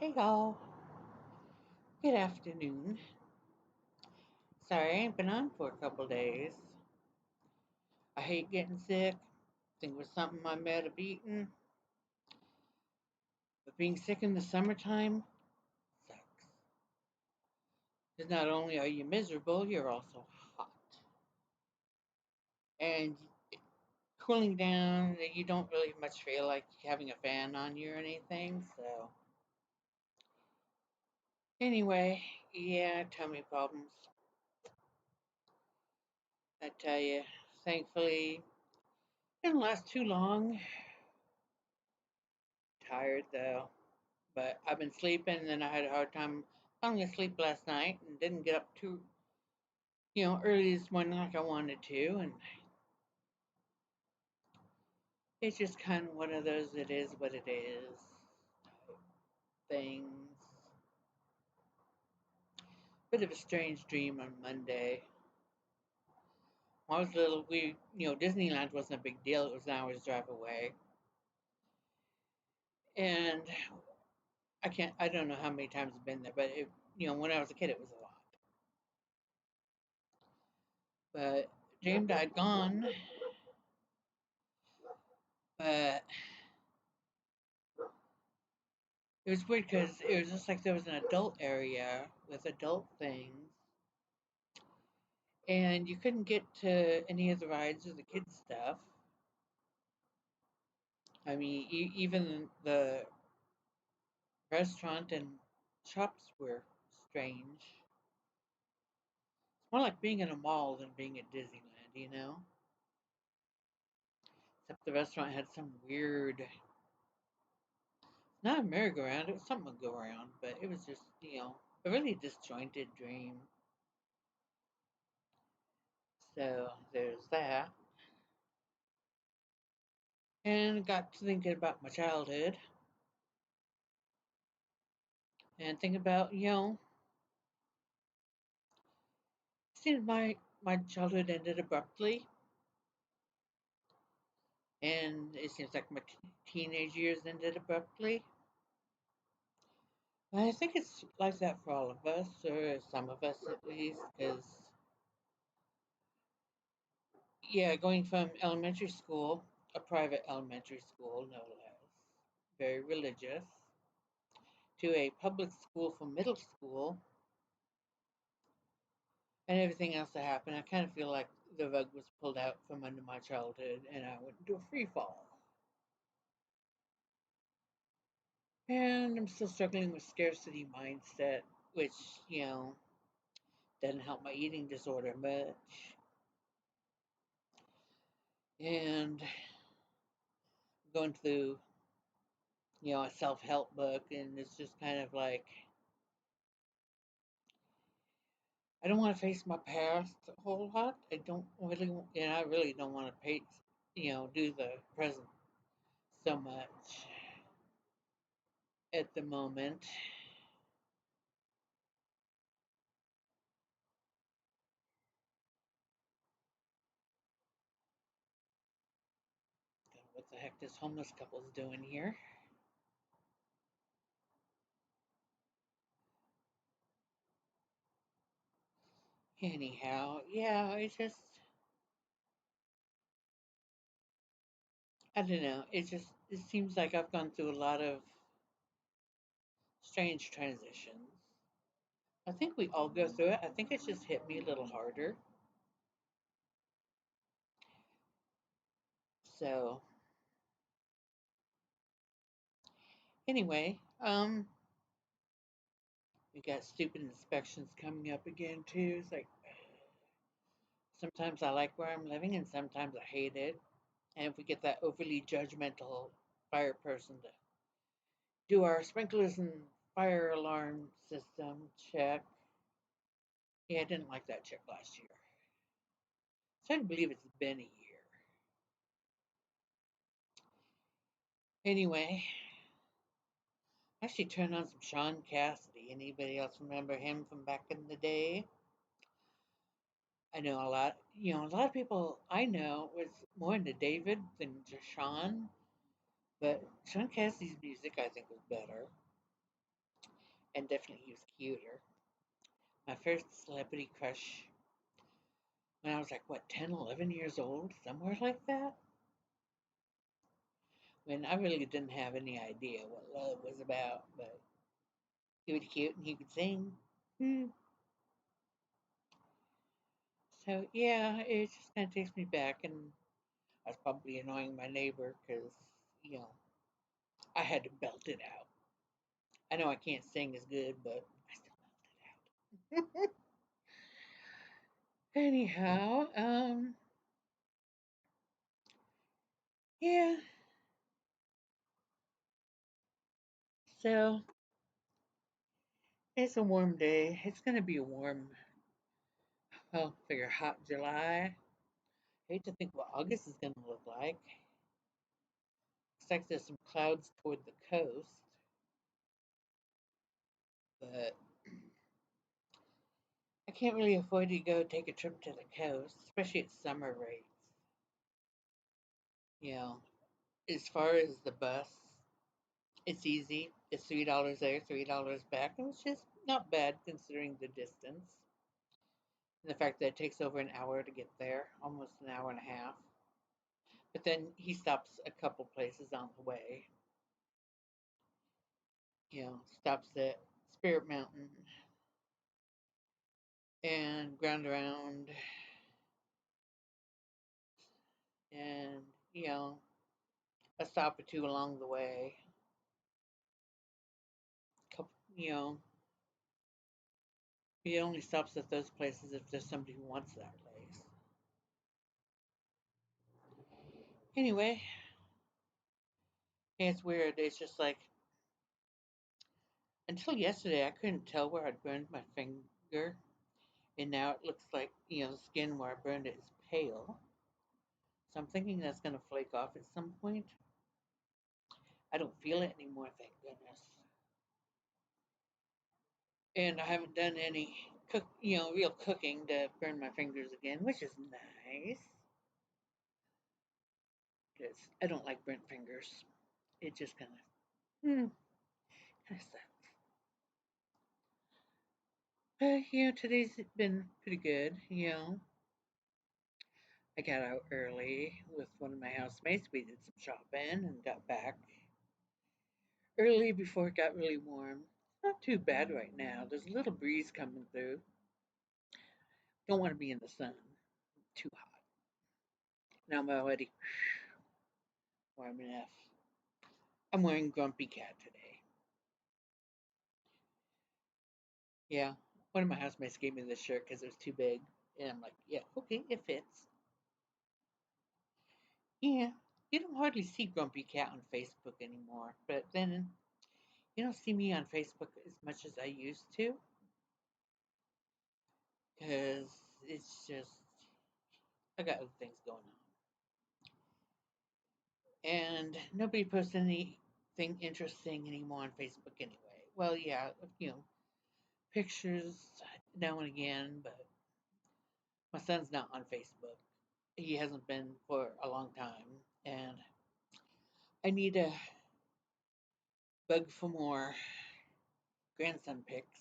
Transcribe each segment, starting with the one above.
Hey y'all, good afternoon. Sorry I ain't been on for a couple days. I hate getting sick. Think it was something I might have eaten. But being sick in the summertime sucks. Because not only are you miserable, you're also hot. And cooling down, you don't really much feel like having a fan on you or anything. So, anyway, yeah, tummy problems. I tell you, thankfully, didn't last too long. Tired though. But I've been sleeping and I had a hard time falling asleep last night and didn't get up too, early this morning like I wanted to. And it's just kind of one of those it is what it is things. Bit of a strange dream on Monday. When I was little, Disneyland wasn't a big deal. It was an hour's drive away. And I don't know how many times I've been there, but when I was a kid, it was a lot. But dreamed I'd gone, but it was weird because it was just like there was an adult area with adult things, and you couldn't get to any of the rides or the kids' stuff. I mean, even the restaurant and shops were strange. It's more like being in a mall than being at Disneyland. Except the restaurant had some weird, not a merry-go-round, it was something to go around, but it was just, a really disjointed dream. So there's that. And got to thinking about my childhood and thinking about, seems my childhood ended abruptly, and it seems like my teenage years ended abruptly. And I think it's like that for all of us, or some of us at least, because yeah, going from elementary school, a private elementary school, no less, very religious, to a public school for middle school, and everything else that happened, I kind of feel like the rug was pulled out from under my childhood, and I went into a free fall. And I'm still struggling with scarcity mindset, which, you know, doesn't help my eating disorder much. And going through, a self help book, and it's just kind of like, I don't want to face my past a whole lot. I don't really, and I really don't want to do the present so much at the moment. What the heck this homeless couple's doing here? Anyhow, yeah, it's just, I don't know. It seems like I've gone through a lot of strange transitions. I think we all go through it. I think it's just hit me a little harder. So, anyway, we got stupid inspections coming up again too. It's like sometimes I like where I'm living and sometimes I hate it. And if we get that overly judgmental fire person to do our sprinklers and fire alarm system check. Yeah, I didn't like that check last year. It's hard to believe it's been a year. Anyway, I actually turned on some Sean Cassidy. Anybody else remember him from back in the day? I know a lot of people I know was more into David than Sean, but Sean Cassidy's music I think was better. and definitely he was cuter. My first celebrity crush when I was like, what, 10, 11 years old, somewhere like that? When I really didn't have any idea what love was about, but he was cute and he could sing. Hmm. So, yeah, it just kind of takes me back, and I was probably annoying my neighbor because, you know, I had to belt it out. I know I can't sing as good, but I still belt it out. Anyhow, yeah, so it's a warm day. It's going to be a warm, well, figure hot July. I hate to think what August is going to look like. Looks like there's some clouds toward the coast, but I can't really afford to go take a trip to the coast, especially at summer rates. You know, as far as the bus, it's easy. It's $3 there, $3 back, and it's just not bad considering the distance and the fact that it takes over an hour to get there, almost an hour and a half. But then he stops a couple places on the way. You know, stops at Spirit Mountain and Ground Around, and you know, a stop or two along the way. Couple, you know, he only stops at those places if there's somebody who wants that place. Anyway, it's weird. It's just like until yesterday, I couldn't tell where I'd burned my finger, and now it looks like the skin where I burned it is pale. So I'm thinking that's gonna flake off at some point. I don't feel it anymore, thank goodness. And I haven't done any real cooking to burn my fingers again, which is nice because I don't like burnt fingers. It just kind of sucks. But today's been pretty good. I got out early with one of my housemates. We did some shopping and got back early before it got really warm. Not too bad right now. There's a little breeze coming through. Don't want to be in the sun. Too hot. Now I'm already warm enough. I'm wearing Grumpy Cat today. Yeah, one of my housemates gave me this shirt because it was too big, and I'm like, yeah, okay, it fits. Yeah, you don't hardly see Grumpy Cat on Facebook anymore, but then you don't see me on Facebook as much as I used to because it's just I got other things going on, and nobody posts anything interesting anymore on Facebook anyway. Well, yeah, pictures now and again, but my son's not on Facebook. He hasn't been for a long time, and I need to bug for more grandson pics,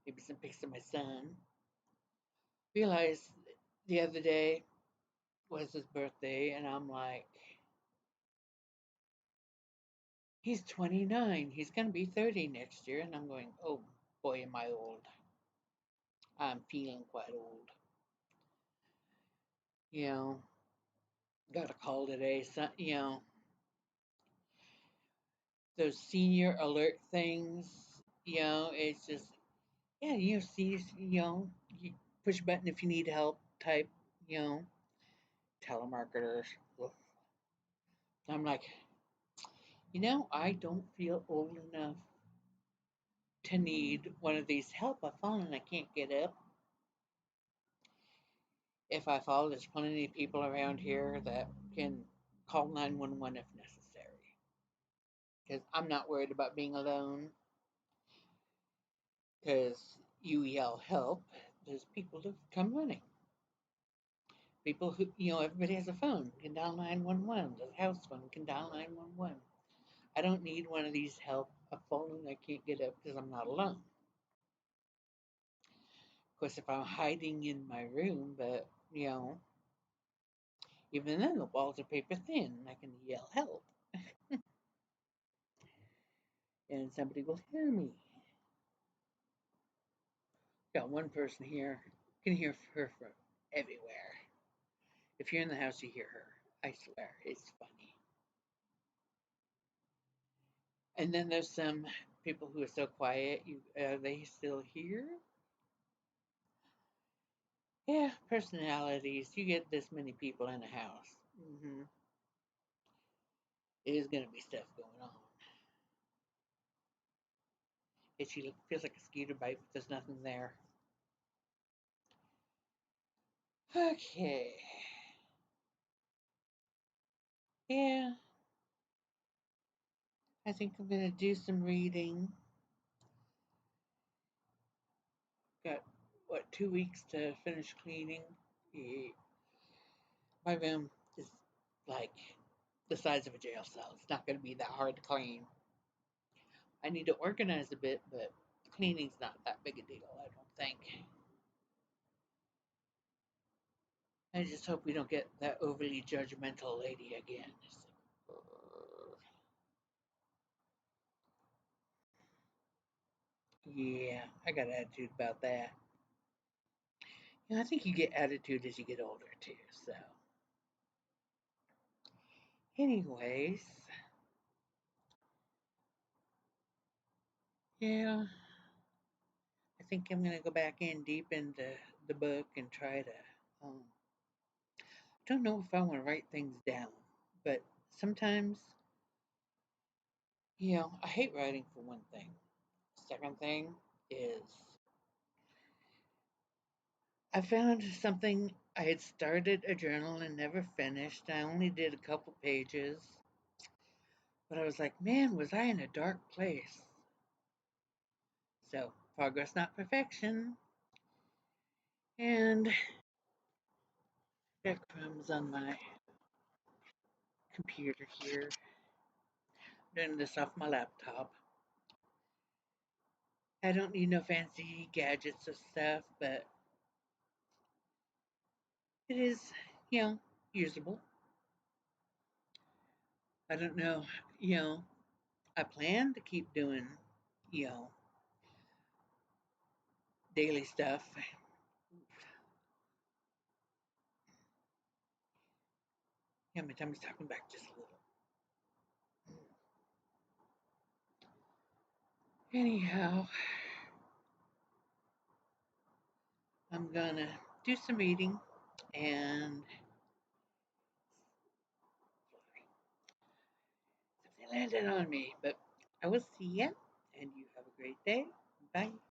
maybe some pics of my son. Realized the other day was his birthday, and I'm like, he's 29. He's going to be 30 next year. And I'm going, oh boy, am I old. I'm feeling quite old. You know, got a call today. So, those senior alert things, it's just, yeah, see, you push a button if you need help type, you know, telemarketers. I'm like, I don't feel old enough to need one of these. Help, I've fallen, I can't get up. If I fall, there's plenty of people around here that can call 911 if necessary. Because I'm not worried about being alone. Because you yell help, there's people who come running. People who, everybody has a phone, can dial 911. The house phone can dial 911. I don't need one of these help, I've fallen, I can't get up because I'm not alone. Of course, if I'm hiding in my room, but even then the walls are paper thin, I can yell help, and somebody will hear me. Got one person here, can hear her from everywhere. If you're in the house, you hear her. I swear, it's funny. And then there's some people who are so quiet. Are they still here? Yeah, personalities. You get this many people in a house. There's gonna be stuff going on. It feels like a skeeter bite, but there's nothing there. Okay. Yeah, I think I'm gonna do some reading. Got what, 2 weeks to finish cleaning. Yeah. My room is like the size of a jail cell. It's not gonna be that hard to clean. I need to organize a bit, but cleaning's not that big a deal, I don't think. I just hope we don't get that overly judgmental lady again. Yeah, I got attitude about that. I think you get attitude as you get older too. So, anyways, yeah, I think I'm gonna go back in deep into the book and try to. Don't know if I want to write things down, but sometimes, I hate writing for one thing. Second thing is I found something. I had started a journal and never finished. I only did a couple pages, but I was like, man, was I in a dark place? So, progress, not perfection. And breadcrumbs on my computer here. Doing this off my laptop. I don't need no fancy gadgets or stuff, but it is, you know, usable. I don't know, you know, I plan to keep doing, you know, daily stuff. Yeah, my tummy's talking back just a little. Anyhow, I'm gonna do some eating and something landed on me, but I will see ya and you have a great day. Bye.